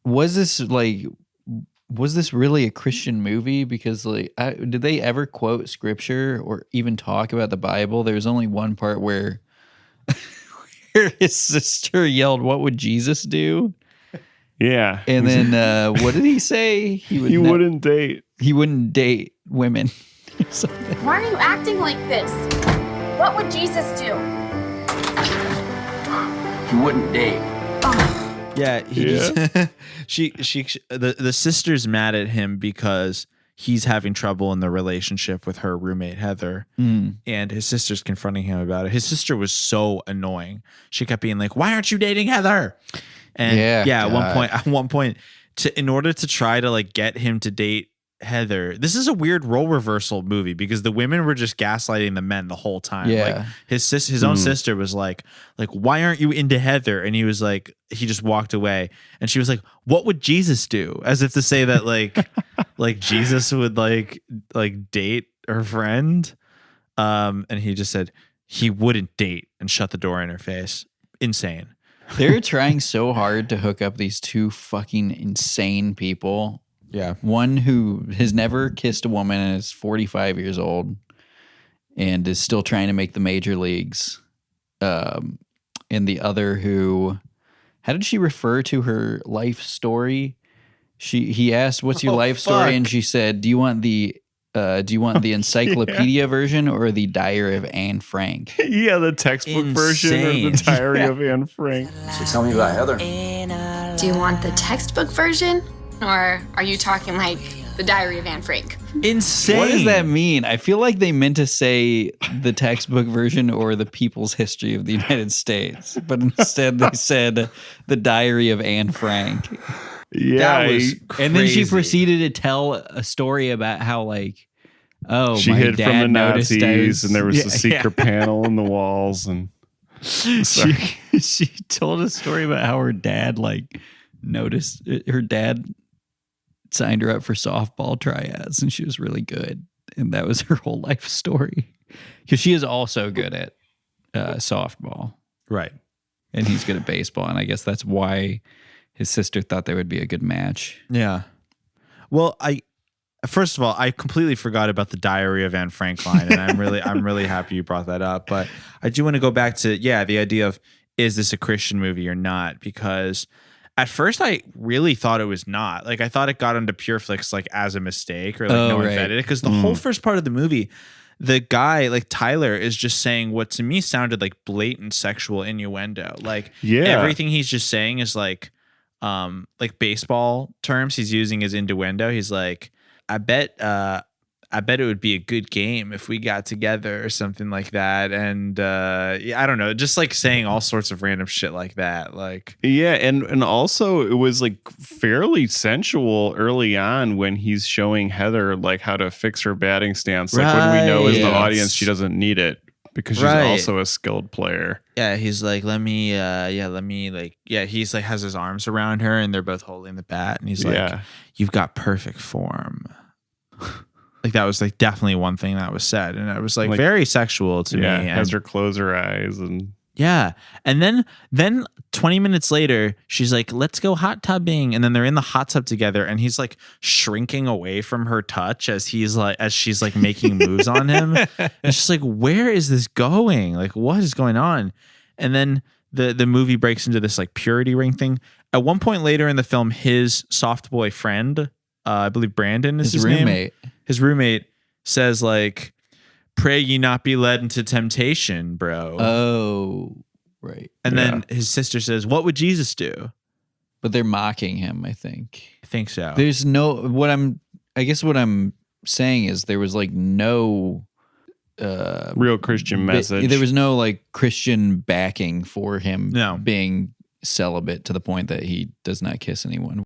was this really a Christian movie? Because did they ever quote scripture or even talk about the Bible? There was only one part where his sister yelled, "What would Jesus do?" Yeah. And then what did he say? He wouldn't date. He wouldn't date women. Why are you acting like this? What would Jesus do? He wouldn't date. Yeah, the sister's mad at him because he's having trouble in the relationship with her roommate Heather, and his sister's confronting him about it. His sister was so annoying. She kept being like, "Why aren't you dating Heather?" And at one point, in order to try to like get him to date Heather, this is a weird role reversal movie because the women were just gaslighting the men the whole time. Yeah. Like his own sister was like, "Why aren't you into Heather?" And he was like, he just walked away. And she was like, "What would Jesus do?" As if to say that like Jesus would like date her friend. And he just said he wouldn't date and shut the door in her face. Insane. They're trying so hard to hook up these two fucking insane people. Yeah. One who has never kissed a woman and is 45 years old and is still trying to make the major leagues. And the other who, how did she refer to her life story? He asked, "What's your life story?" And she said, "Do you want the encyclopedia version or the Diary of Anne Frank?" Yeah, the textbook version or the Diary of Anne Frank. So tell me about Heather. Do you want the textbook version? Or are you talking like the Diary of Anne Frank? Insane. What does that mean? I feel like they meant to say the textbook version or the People's History of the United States, but instead they said the Diary of Anne Frank. Yeah, that was crazy. And then she proceeded to tell a story about how she hid from the Nazis and there was a secret panel in the walls, and she told a story about how her dad noticed her dad signed her up for softball tryouts and she was really good, and that was her whole life story because she is also good at softball, right? And he's good at baseball, and I guess that's why his sister thought they would be a good match. Yeah. Well, first of all, I completely forgot about the Diary of Anne Frank line, and I'm really happy you brought that up. But I do want to go back to the idea of, is this a Christian movie or not? Because at first I really thought it was not. Like I thought it got onto PureFlix as a mistake or no one vetted it, because the whole first part of the movie, the guy Tyler is just saying what to me sounded like blatant sexual innuendo. Everything he's just saying is like baseball terms he's using as innuendo. He's like, I bet it would be a good game if we got together or something like that. And I don't know, just saying all sorts of random shit like that. And also it was fairly sensual early on when he's showing Heather how to fix her batting stance. When we know as the audience she doesn't need it because she's also a skilled player. Yeah, he's like, he has his arms around her and they're both holding the bat, and he's like, "You've got perfect form." That was definitely one thing that was said, and it was very sexual to me. Has her close her eyes and and then 20 minutes later she's like, "Let's go hot tubbing," and then they're in the hot tub together, and he's shrinking away from her touch as she's making moves on him. It's just where is this going? What is going on? And then the movie breaks into this purity ring thing. At one point later in the film, his soft boy friend, I believe Brandon is his roommate. Name. His roommate says "Pray ye not be led into temptation, bro." Oh, right. And then his sister says, "What would Jesus do?" But they're mocking him, I think. I think so. There's what I'm saying is there was no real Christian message. There was no Christian backing for him No. being celibate to the point that he does not kiss anyone.